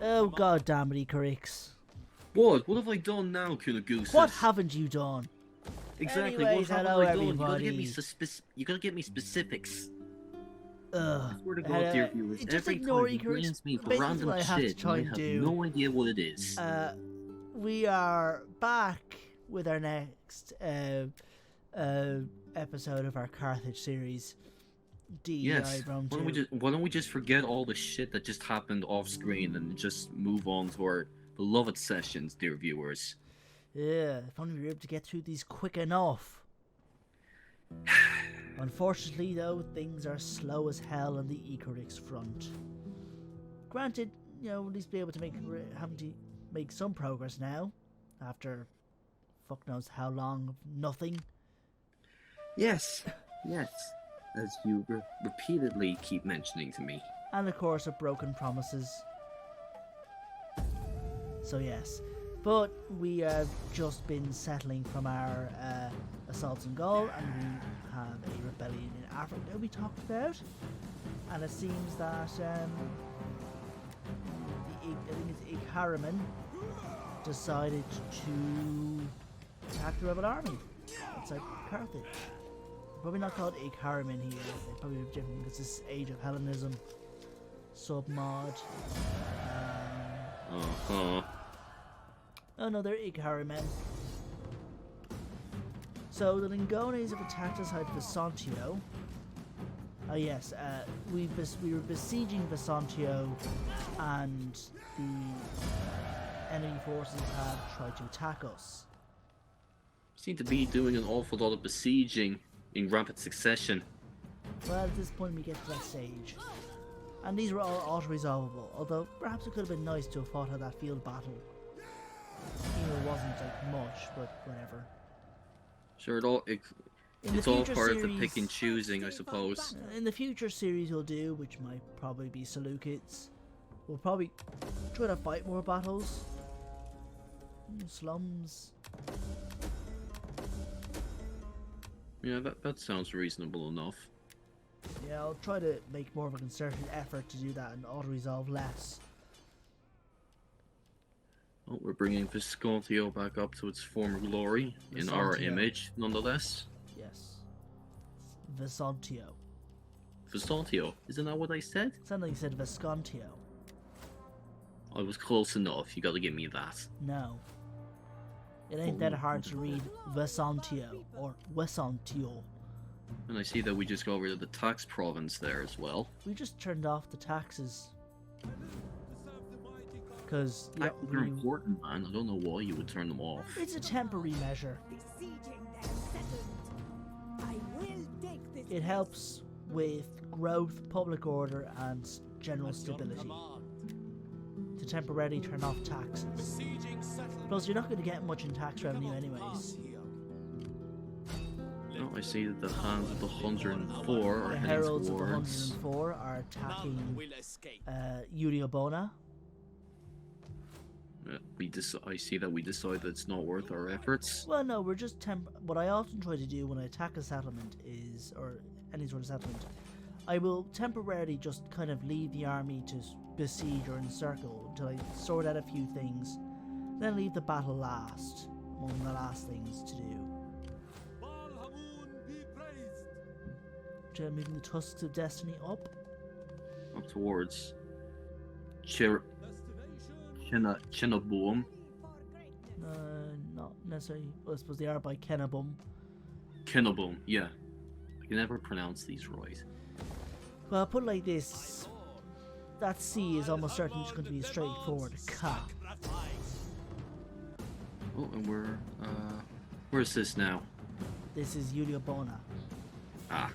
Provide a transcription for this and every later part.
Oh god damn it, Icarix. What? What have I done now, Kunagoose? What haven't you done? Exactly, Anyways, what haven't hello, I done? everybody. You gotta get me specifics. Ugh. I swear to God, dear viewers, just every ignore time he Icarix. blames me for Basically random what I have to shit, try and I and have do. no idea what it is. We are back with our next episode of our Carthage series. Yes. Round Why 2. don't we just forget all the shit that just happened off screen and just move on to our beloved sessions, dear viewers? Yeah, if only we were able to get through these quick enough. Unfortunately, though, things are slow as hell on the Icarix front. Granted, you know, at least be able to having to make some progress now, after fuck knows how long of nothing. Yes, yes, as you repeatedly keep mentioning to me. And of course, of broken promises. So yes, but we have just been settling from our assaults in Gaul, and we have a rebellion in Africa that we talked about. And it seems that I think it's Igharriman decided to attack the rebel army outside Carthage. Probably not called Igharriman here. It's probably different because this is Age of Hellenism, submod. Oh no, they're Igharrimen. So the Lingones have attacked us at Vesontio. Oh yes, we were besieging Vesontio, and the enemy forces have tried to attack us. Seem to be doing an awful lot of besieging in rapid succession. Well, at this point we get to that stage. And these were all auto-resolvable, although perhaps it could have been nice to have fought out that field battle. Even though it wasn't like much, but whatever. Sure, it's all part of the pick and choosing, I suppose. In the future series we'll do, which might probably be Seleucids, we'll probably try to fight more battles. Slums. Yeah, that sounds reasonable enough. Yeah, I'll try to make more of a concerted effort to do that and auto-resolve less. Oh, we're bringing Viscontio back up to its former glory, in our image, nonetheless. Yes. Vesontio. Viscontio, isn't that what I said? Sounded like you said Viscontio. I was close enough, you gotta give me that. No. It ain't that hard to read Vesontio, or Vesontio. And I see that we just got rid of the tax province there as well. We just turned off the taxes. Because Taxes are important, man. I don't know why you would turn them off. It's a temporary measure. It helps with growth, public order, and general stability. To temporarily turn off taxes. Plus, you're not going to get much in tax revenue anyways. Oh, I see that the Hands of the 104 are The heading Heralds of the towards... 104 are attacking Uliobona. I see that we decide that it's not worth our efforts. Well, no, we're just what I often try to do when I attack a settlement is, or any sort of settlement, I will temporarily just kind of leave the army to besiege or encircle until I sort out a few things, then leave the battle last, among the last things to do. Moving the tusks of destiny up towards Chenabum. Not necessarily. Well, I suppose they are by Kennebum. Kennebum, yeah. I can never pronounce these right. Well, put it like this. That sea is almost certainly just going to be a straightforward cut. Oh, and where's this now? This is Uliobona. Ah.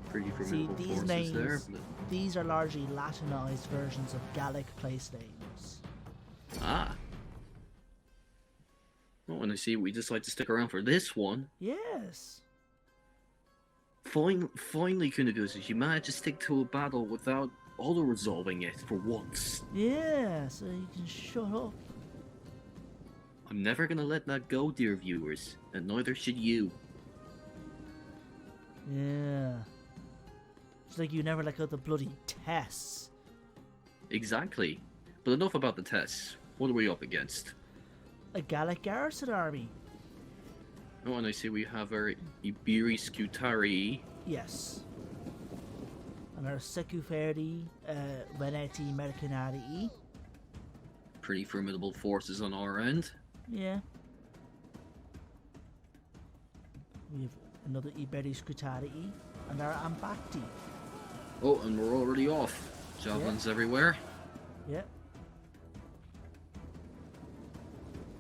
Pretty See, formidable these forces names, there. these are largely Latinized versions of Gallic place names. Ah. Oh, and I see we decide to stick around for this one. Yes. Finally, Kunagus, you managed to stick to a battle without auto-resolving it for once. Yeah, so you can shut up. I'm never gonna let that go, dear viewers, and neither should you. Yeah. It's like you never let go of the bloody tests. Exactly. But enough about the tests. What are we up against? A Gallic garrison army. Oh, and I see we have our Iberi Scutari. Yes. And our Secuferdi Veneti Mercenari. Pretty formidable forces on our end. Yeah. We have another Iberi Scutari and our Ambacti. Oh, and we're already off. Javelins everywhere. Yeah.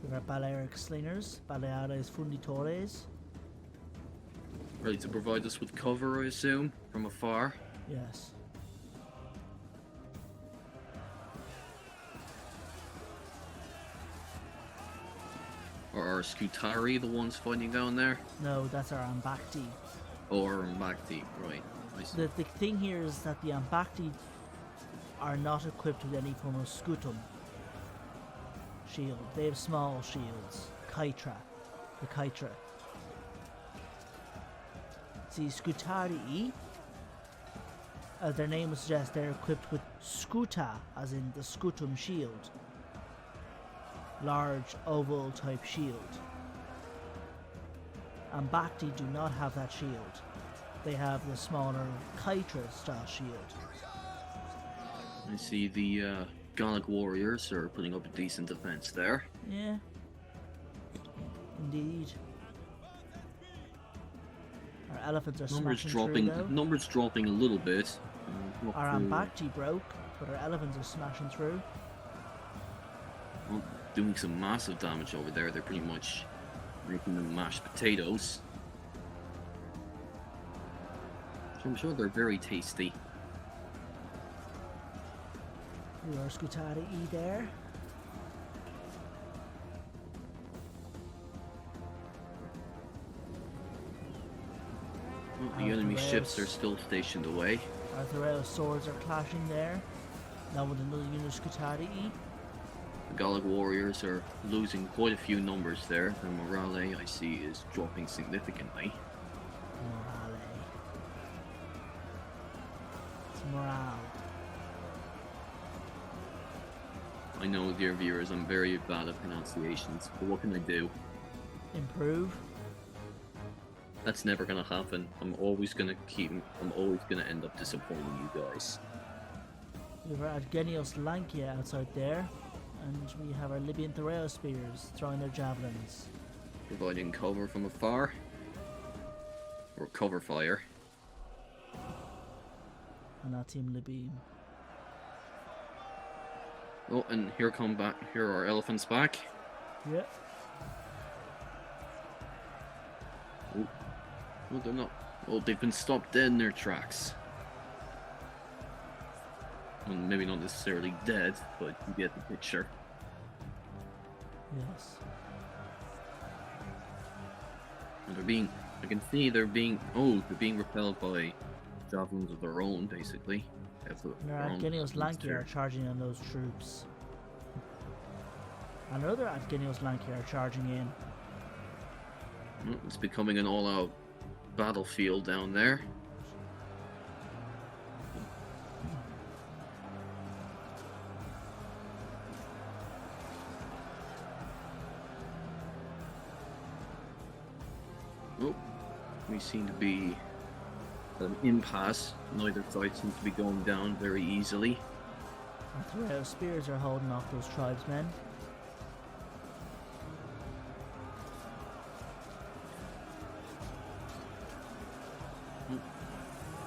We have our Balearic Slingers, Baleares Funditores. Ready to provide us with cover, I assume, from afar. Yes. Or are Scutari the ones fighting down there? No, that's our Ambacti. Or Magdi, right. I see. The thing here is that the Ambacti are not equipped with any form of scutum shield. They have small shields. Kytra. The Kytra. See, Scutari, as their name would suggest, they're equipped with scuta, as in the scutum shield. Large oval type shield. Ambacti do not have that shield. They have the smaller Kytra style shield. I see the Gallic warriors are putting up a decent defense there. Yeah. Indeed. Our elephants are smashing through though. Numbers dropping a little bit. Our Ambacti broke, but our elephants are smashing through. Well, doing some massive damage over there. They're pretty much making them mashed potatoes. So I'm sure they're very tasty. We are Scutari there. Well, the enemy ships are still stationed away. Our Thoreo swords are clashing there. Now with another unit of Scutari. The Gallic warriors are losing quite a few numbers there. The morale I see is dropping significantly. Morale. It's morale. I know, dear viewers, I'm very bad at pronunciations, but what can I do? Improve. That's never gonna happen. I'm always gonna end up disappointing you guys. We have our Adgenios Lankia outside there, and we have our Libyan Thoreo spears throwing their javelins. Providing cover from afar. Or cover fire. And that team Libyan. Oh, and here are our elephants back. Yeah. Oh, no, they're not. Oh, they've been stopped dead in their tracks. Well, maybe not necessarily dead, but you get the picture. Yes. And I can see they're being repelled by javelins of their own, basically. And our Adgenios Lankia are charging on those troops. And other Adgenios Lankia are charging in. Well, it's becoming an all-out battlefield down there. Oh, we seem to be at an impasse. Neither side seems to be going down very easily. Our Thoreo spears are holding off those tribesmen.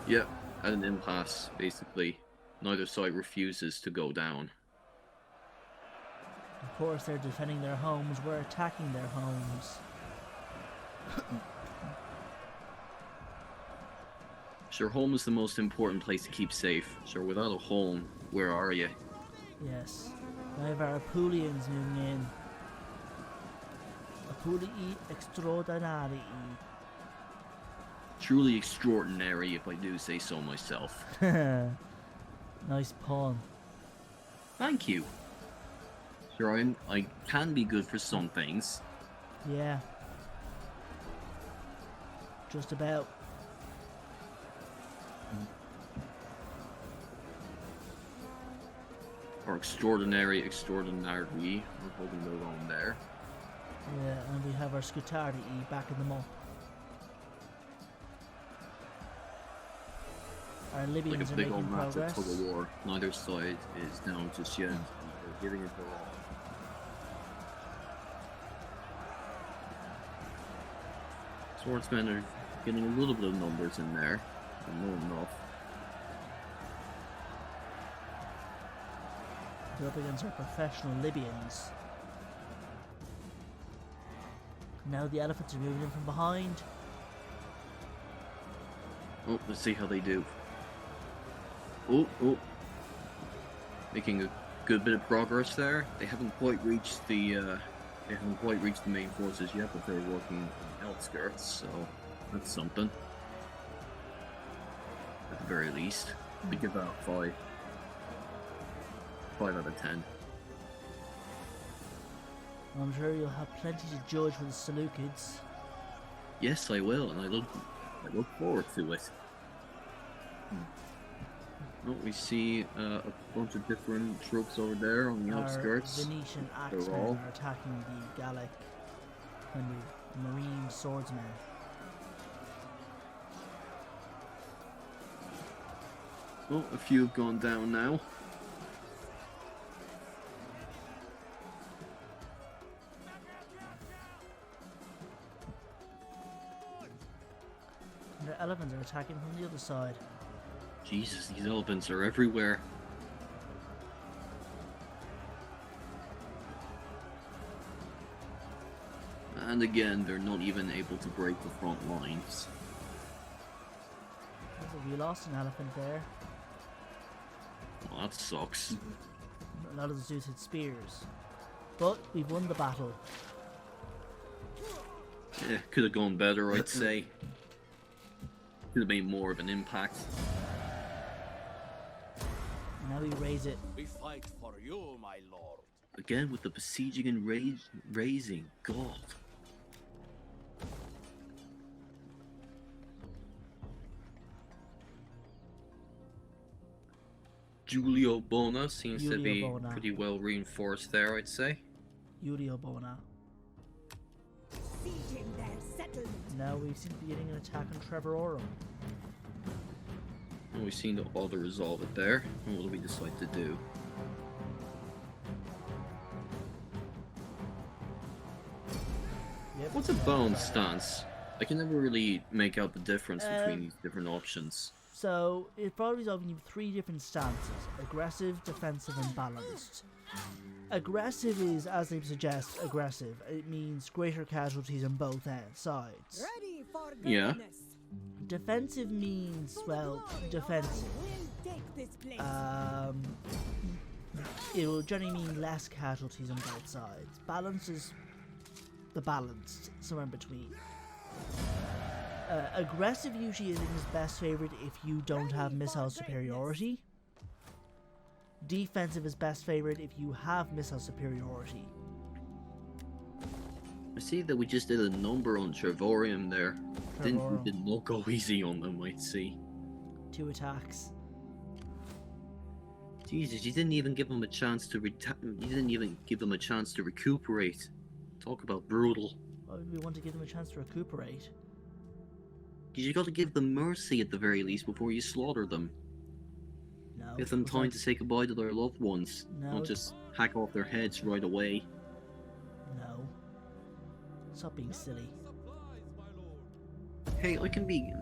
Yeah, at an impasse, basically. Neither side refuses to go down. Of course, they're defending their homes. We're attacking their homes. Sure, home is the most important place to keep safe. Sure, without a home, where are you? Yes. We have our Apulians moving in. Apulii extraordinari. Truly extraordinary, if I do say so myself. Nice pun. Thank you. Sure, I can be good for some things. Yeah. Just about. or extraordinary, extraordinary. We're holding their own there. Yeah, and we have our Scutardi backing them up. Our Like Libyans a are big making old massive progress. tug of war. Neither side is down just yet. They're giving it their all. Swordsmen are getting a little bit of numbers in there, but not enough. They're up against our professional Libyans. Now the elephants are moving in from behind. Oh, let's see how they do. Oh. Making a good bit of progress there. They haven't quite reached the main forces yet, but they're working on the outskirts, so that's something. At the very least. We give that a 5. 5 out of 10. I'm sure you'll have plenty to judge with the Seleucids. Yes, I will, and I look forward to it. Oh, we see a bunch of different troops over there on the outskirts. Our Venetian axemen are attacking the Gallic kind of marine swordsmen. Oh, a few have gone down now. And their elephants are attacking from the other side. Jesus, these elephants are everywhere. And again, they're not even able to break the front lines. We lost an elephant there. Well, that sucks. A lot of the Zeus had spears. But we've won the battle. Yeah, could have gone better, I'd say. Could have made more of an impact. Now we raise it. We fight for you, my lord. Again with the besieging and raising. God. Giulio Bona seems to be pretty well reinforced there, I'd say. Giulio Bona. Now we seem to be getting an attack on Trevorum. And we seem to auto-resolve it there. And what do we decide to do? Yep. What's a balanced stance? I can never really make out the difference between these different options. So, it probably resolves you 3 different stances. Aggressive, defensive, and balanced. Aggressive is, as they suggest, aggressive. It means greater casualties on both sides. Ready for Yeah. greatness. Defensive means, well, defensive. We'll take this place. It will generally mean less casualties on both sides. Balance is the balanced, somewhere in between. Aggressive usually is best favored if you don't have missile superiority. Defensive is best favored if you have missile superiority. I see that we just did a number on Trevorium there. We did not go easy on them, I'd see. 2 attacks. Jesus, you didn't even give them a chance to recuperate. Talk about brutal. Why would we want to give them a chance to recuperate? Because you got to give them mercy at the very least before you slaughter them. No. Give them time to say goodbye to their loved ones. No. Not just hack off their heads right away. No. Stop being silly. Hey, I can be.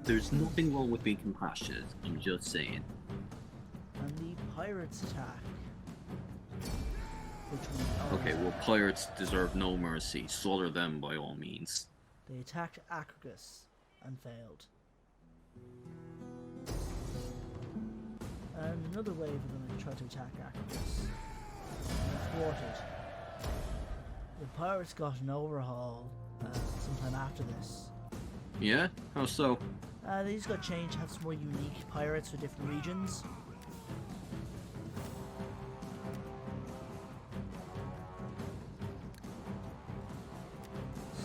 There's nothing wrong with being compassionate. I'm just saying. And the pirates attack. Okay, well, pirates deserve no mercy. Slaughter them by all means. They attacked Acragus and failed. And another wave of them tried to attack Acragus. And thwarted. The pirates got an overhaul sometime after this. Yeah? How so? They just got changed to have some more unique pirates for different regions.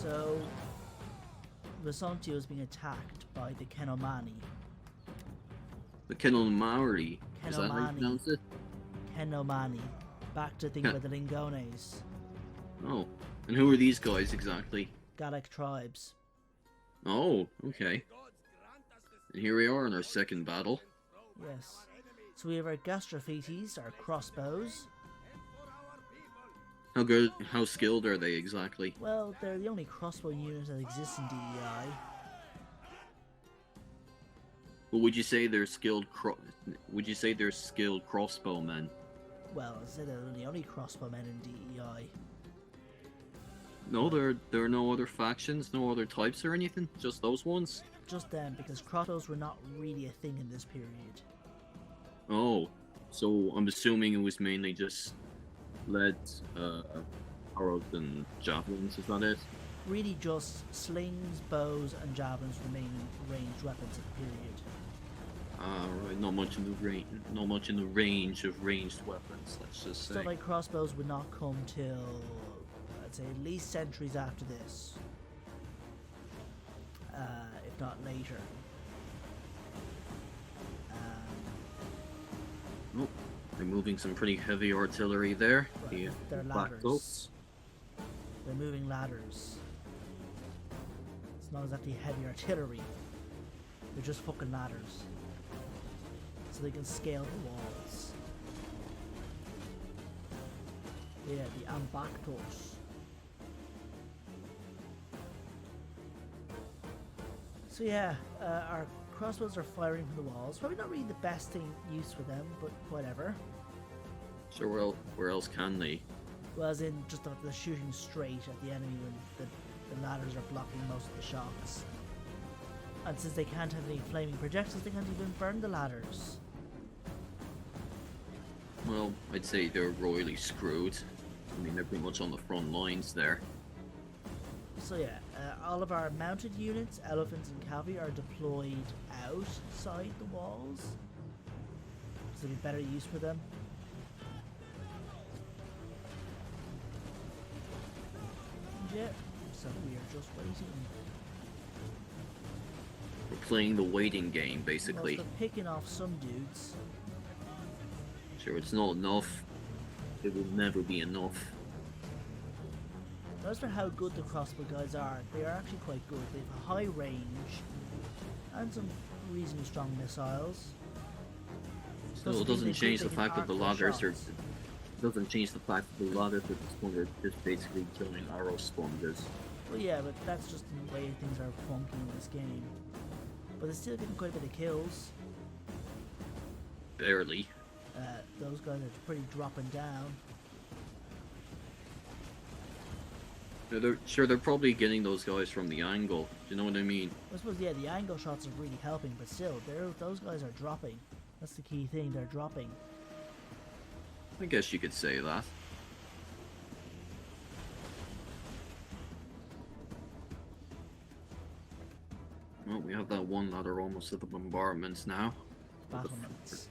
So, Vesontio is being attacked by the Kenomani. The Kenomari. Is that how you pronounce it? Henomani. Back to think about the Lingones. Oh, and who are these guys exactly? Gallic tribes. Oh, okay. And here we are in our second battle. Yes. So we have our Gastrophetes, our crossbows. How skilled are they exactly? Well, they're the only crossbow unit that exists in DEI. Well, would you say they're skilled crossbowmen? Well, I said they're the only crossbowmen in DEI. No, there are no other factions, no other types or anything. Just those ones. Just them, because crossbows were not really a thing in this period. Oh, so I'm assuming it was mainly just lead, arrows and javelins. Is that it? Really just slings, bows, and javelins remain ranged weapons of the period. Ah, right. Not much in the range of ranged weapons. Let's just say. Stuff like crossbows would not come till, I'd say, at least centuries after this, if not later. Oh, they're moving some pretty heavy artillery there. Right, they're black ladders. bolts. They're moving ladders. It's not exactly heavy artillery. They're just fucking ladders. So they can scale the walls. Yeah, the ambactors. So yeah, our crossbows are firing from the walls. Probably not really the best use for them, but whatever. So where else can they? Well, as in just the shooting straight at the enemy when the ladders are blocking most of the shots. And since they can't have any flaming projectiles, they can't even burn the ladders. Well, I'd say they're royally screwed. I mean, they're pretty much on the front lines there. So yeah, all of our mounted units, elephants and cavalry, are deployed outside the walls. So there'll be better use for them. And yeah, so we are just waiting. We're playing the waiting game, basically. Well, they're picking off some dudes. Sure, it's not enough. It will never be enough. As for how good the crossbow guys are, they are actually quite good. They have a high range and some reasonably strong missiles. Still, it doesn't change the fact that the ladders are. Doesn't change the fact that the ladders at this point are just basically killing arrow sponges. Well, yeah, but that's just the way things are funky in this game. But they're still getting quite a bit of kills. Barely. Those guys are pretty dropping down. They're probably getting those guys from the angle. Do you know what I mean? I suppose, yeah, the angle shots are really helping, but still, those guys are dropping. That's the key thing, they're dropping. I guess you could say that. Well, we have that one ladder almost at the bombardments now. Battlements.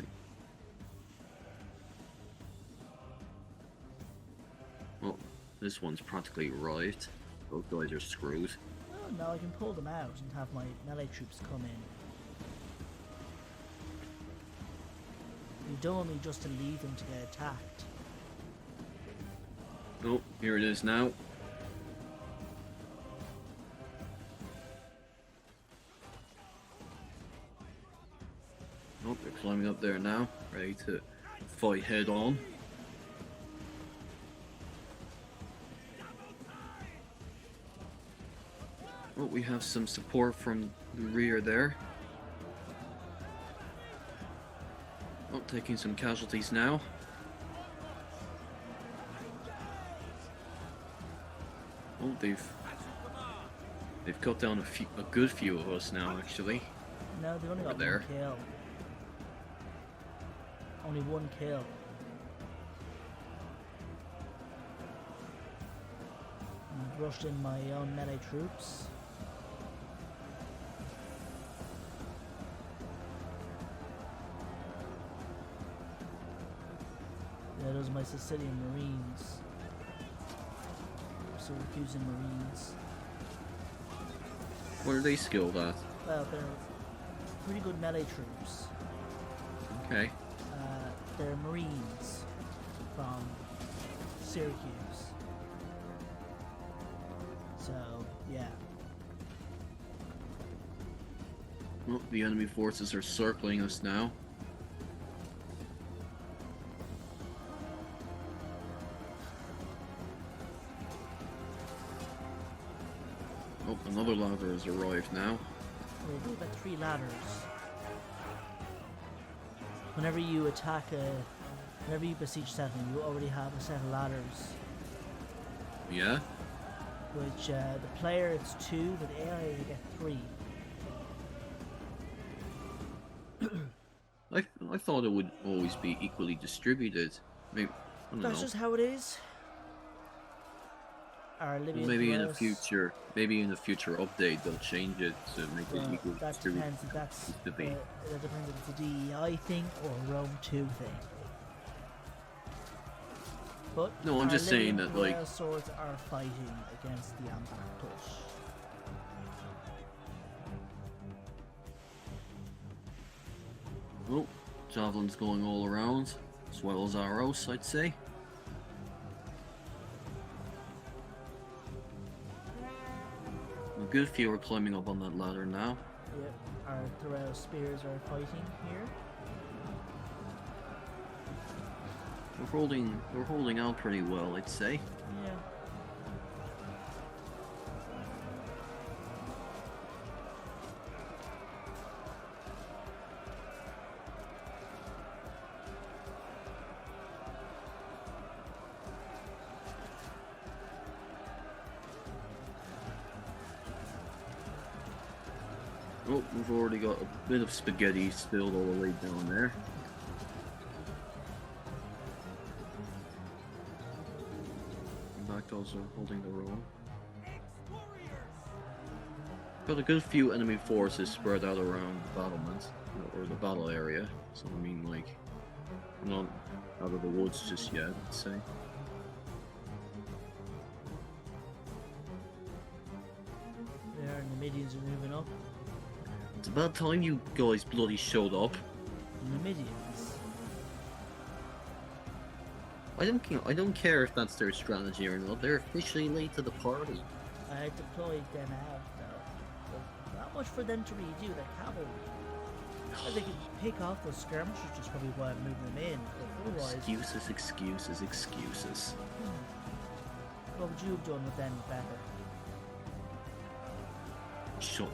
Well, this one's practically arrived. Those guys are screwed. Oh no, I can pull them out and have my melee troops come in. You don't want me just to leave them to get attacked. Oh, here it is now. Oh, they're climbing up there now, ready to fight head on. Oh, we have some support from the rear there. Oh, taking some casualties now. Oh, they've cut down a good few of us now, actually. No, they've only got Over there. one kill. Only one kill. I've rushed in my own melee troops. Yeah, those are my Sicilian Marines. Syracusan Marines. What are they skilled at? Well, they're pretty good melee troops. Okay. They're Marines. from Syracuse. So, yeah. Well, the enemy forces are circling us now. Oh, another ladder has arrived now. We've got 3 ladders. Whenever you attack whenever you besiege settlement, you already have a set of ladders. Yeah? Which, the player it's 2, but the AI you get 3. I thought it would always be equally distributed. Maybe, I don't That's know. just how it is. Our Libyan Maybe in a Polaris- future, update they'll change it to make it Well, equally that distributed. depends if that's Used to be. that depends if it's a DEI thing or a Rome 2 thing. But No, I'm our just saying Libyan that, like- Polaris swords are fighting against the Ambactos. Oh, javelins going all around, as well as arrows, I'd say. A good few are climbing up on that ladder now. Yep, our Thorel spears are fighting here. We're holding out pretty well, I'd say. Yeah. Oh, we've already got a bit of spaghetti spilled all the way down there. Bactos are holding their own. Got a good few enemy forces spread out around the battlement, or the battle area. So I mean, like, not out of the woods just yet, I'd say. There, and the Numidians are moving up. It's about time you guys bloody showed up. Numidians. I don't care if that's their strategy or not. They're officially late to the party. I deployed them out though. But not much for them to really do. They're cavalry. They can pick off those skirmishers just probably while moving them in. But otherwise, Excuses. what would you have done with them better? Shut up.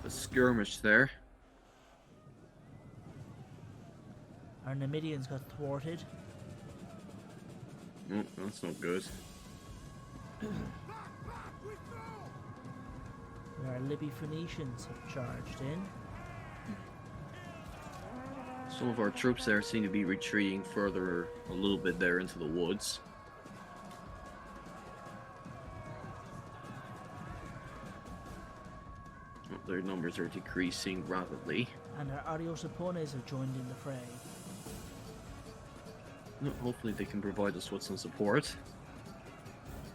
A skirmish there. Our Numidians got thwarted. Oh, that's not good. Our Libby Phoenicians have charged in. Some of our troops there seem to be retreating further a little bit there into the woods. Oh, their numbers are decreasing rapidly. And our Ariosopones have joined in the fray. No, hopefully they can provide us with some support.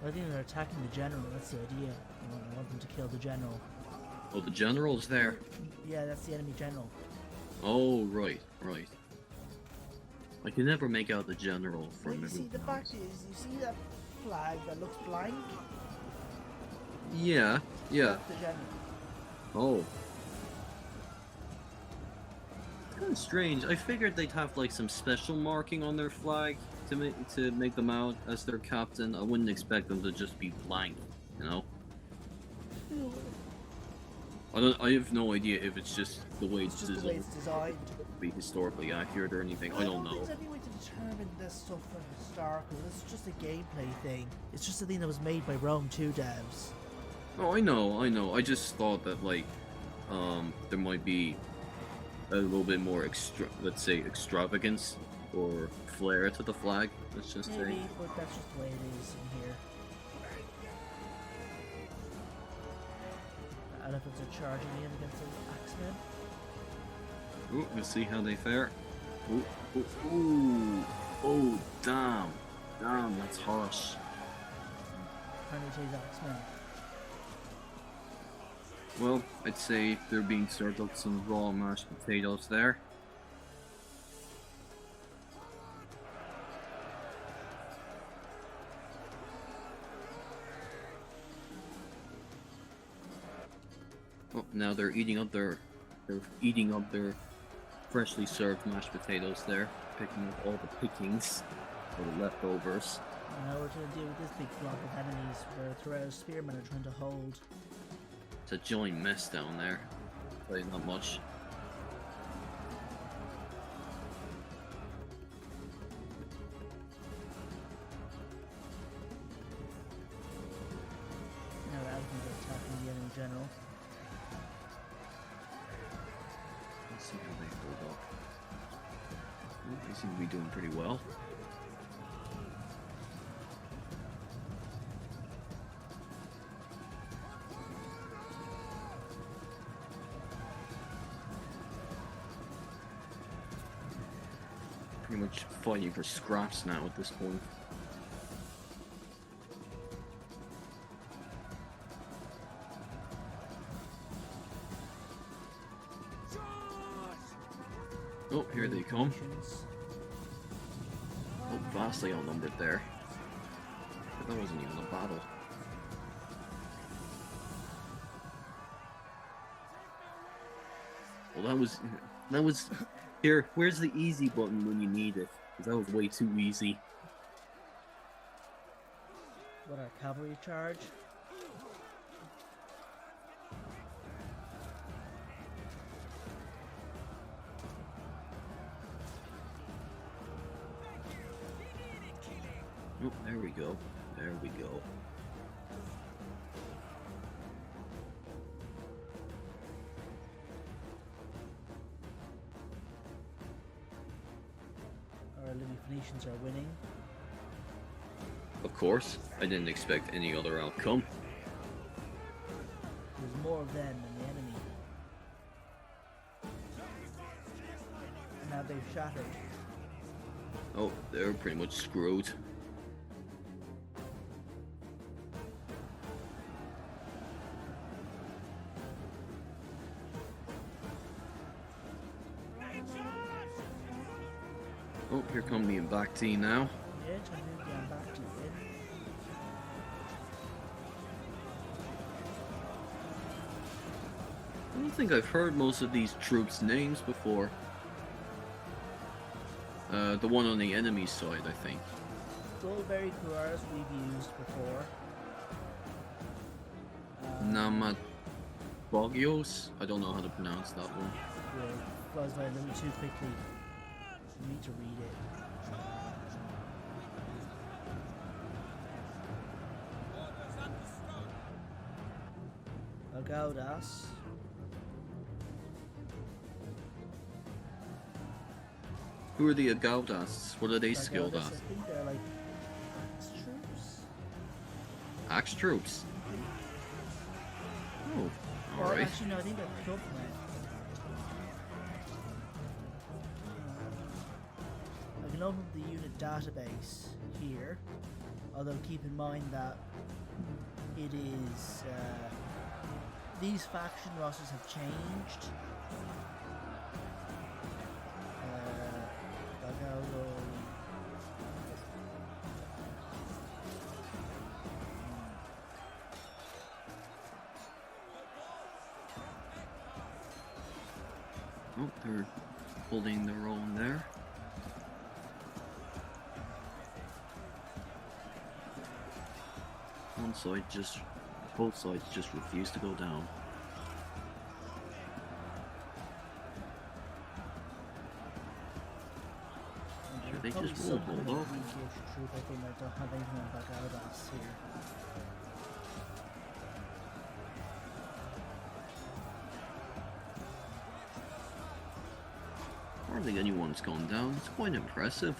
I think they're attacking the general, that's the idea. I want them to kill the general. Oh, the general's there. Yeah, that's the enemy general. Oh, right. I can never make out the general Well, from you see, everything the fact else. is, you see that flag that looks blank? Yeah. That's the general. Oh. It's kind of strange. I figured they'd have like some special marking on their flag to make them out as their captain. I wouldn't expect them to just be blank, you know? I have no idea if it's just the way It's just the way it's designed. to be historically accurate or anything. I don't know. think there's any way to determine this stuff for historical. This is just a gameplay thing. It's just a thing that was made by Rome 2 devs. Oh, I know. I just thought that like, there might be a little bit more let's say extravagance or flair to the flag. Let's just say. Maybe, but that's just the way it is in here. The elephants are charging in against the axemen. Ooh, we'll see how they fare. Ooh. Oh, damn, Damn, that's harsh. Apparently it tastes like smell. Well, I'd say they're being served up some raw mashed potatoes there. Oh, now they're eating up their freshly served mashed potatoes there, picking up all the pickings or the leftovers. Now we're trying to deal with this big block of enemies where Thoreau's spearmen are trying to hold. It's a giant mess down there. Probably not much. Now the elephants are attacking the enemy general. Let's see how they hold up. Ooh, they seem to be doing pretty well. Pretty much fighting for scraps now at this point. Oh, here they come. Oh, vastly outnumbered there. But that wasn't even a battle. Well, that was here. Where's the easy button when you need it? Because that was way too easy. What, our cavalry charge? Oh, there we go. There we go. Our Libby Phoenicians are winning. Of course, I didn't expect any other outcome. There's more of them than the enemy. Now they've shattered. Oh, they're pretty much screwed. Oh, here come the Invacti now. Yeah, trying to get back to it. I don't think I've heard most of these troops' names before. The one on the enemy side, I think. Goldberry Kuars we've used before. Namabogios? I don't know how to pronounce that one. Yeah, flies by a little too quickly for me to read it. Agaudas. Who are the Agaudas? What are they skilled Agaudas, at? I think they're like axe troops. Axe troops? Oh, Or alright. actually, no, I think they're clubmen. I can open the unit database here, although keep in mind that it is these faction rosters have changed. Bagalo. Oh, they're holding their own there. Both sides just refuse to go down. Sure, they just won't hold up. I think I don't have anything on Bagaudas here. Hardly anyone's gone down. It's quite impressive.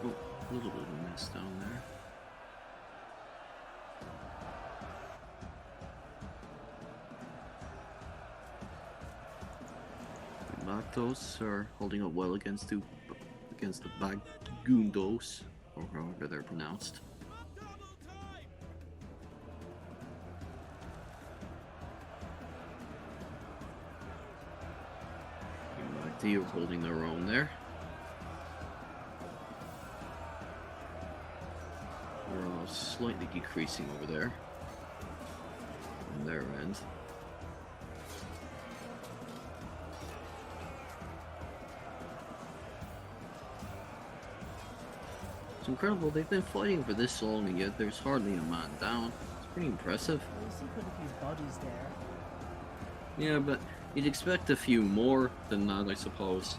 Oh, a little bit of a mess down there. Ambactos are holding up well against the Bagundos, or however they're pronounced. They are holding their own there. We're all slightly decreasing over there on their end. It's incredible, they've been fighting for this long and yet there's hardly a man down. It's pretty impressive. Well, you see quite a few bodies there. Yeah, but you'd expect a few more than that, I suppose.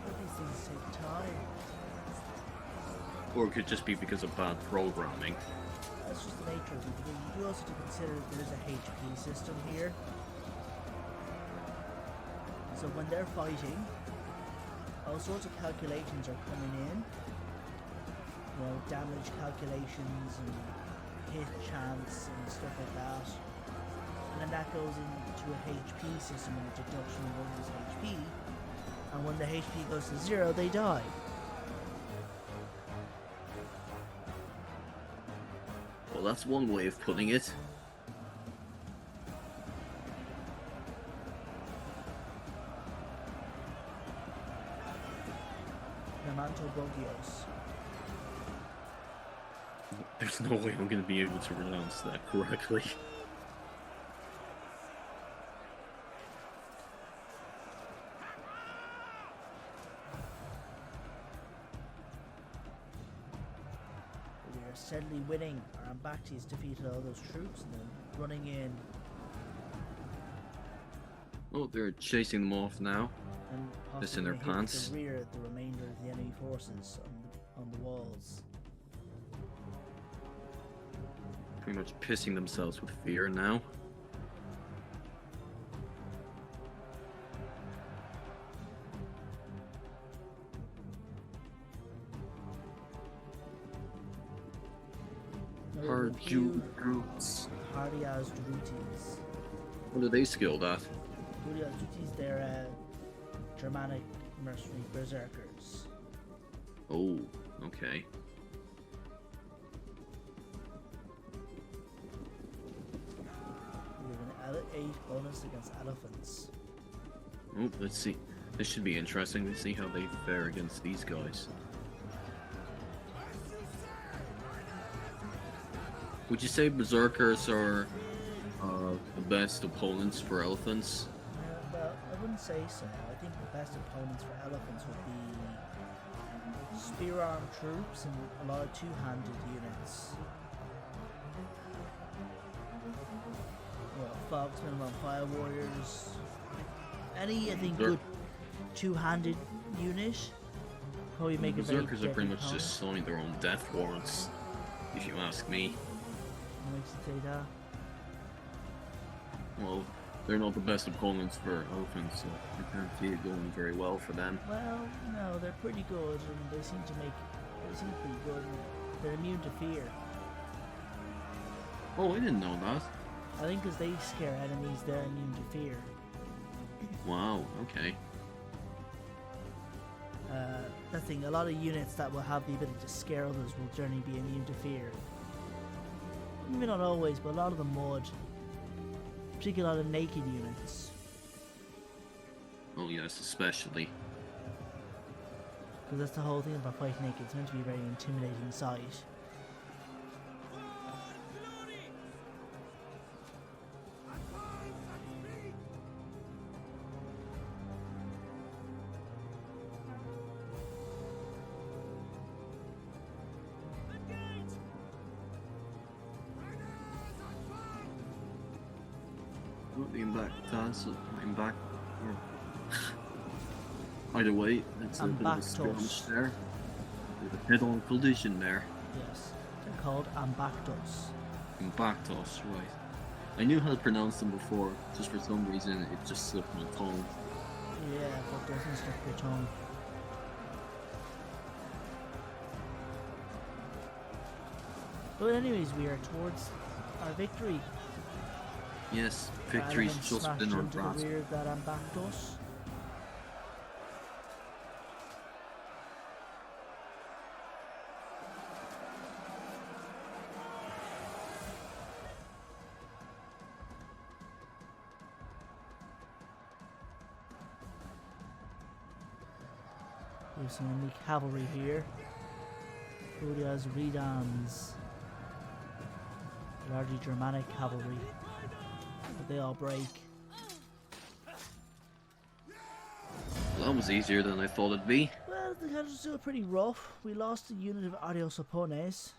But these things take time. Or it could just be because of bad programming. That's just the nature of it. But you do also have to consider that there's a HP system here. So when they're fighting, all sorts of calculations are coming in. You know, damage calculations and hit chance and stuff like that. And then that goes into a HP system and a deduction of one's HP. And when the HP goes to 0, they die. Well, that's one way of putting it. Bogios. There's no way I'm going to be able to pronounce that correctly. We are steadily winning. Our Ambactis defeated all those troops and then running in. Oh, they're chasing them off now. And Just in their possibly hit pants. the rear, the remainder of the enemy forces on the walls. Pretty much pissing themselves with fear now. Qart-Hadasht. What are they skilled at? Qart-Hadasht, they're Germanic mercenary berserkers. Oh, okay. We have an 8 bonus against elephants. Oh, let's see. This should be interesting to see how they fare against these guys. Would you say berserkers are the best opponents for elephants? Well, I wouldn't say so. I think the best opponents for elephants would be spear-armed troops and a lot of two-handed units. Well, fogsmen on fire warriors. Any, I think, good two-handed unit probably make a very Berserkers are pretty much opponent. just signing their own death warrants, if you ask me. What makes you say that? Well, they're not the best opponents for elephants, so I can't see it going very well for them. Well, no, they're pretty good, and they seem pretty good. And they're immune to fear. Oh, I didn't know that. I think because they scare enemies, they're immune to fear. Wow, okay. That thing, a lot of units that will have the ability to scare others will generally be immune to fear. Maybe not always, but a lot of them would. Particularly a lot of naked units. Oh yes, especially. Because that's the whole thing about fighting naked. It's meant to be a very intimidating sight. Being back, I'm back. Either way, it's a bit of a skirmish there. With a head-on collision there. Yes. They're called Ambactos. Ambactos, right. I knew how to pronounce them before, just for some reason it just slipped my tongue. Yeah, but doesn't slip your tongue. But anyways, we are towards our victory. Yes, victory's Rather than just smash been our into the grasp. rear that backed us. We have some enemy cavalry here. Claudia's Redans. Largely Germanic cavalry. But they all break. Well, that was easier than I thought it'd be. Well, the Carthage was still pretty rough. We lost a unit of Adios Oppones.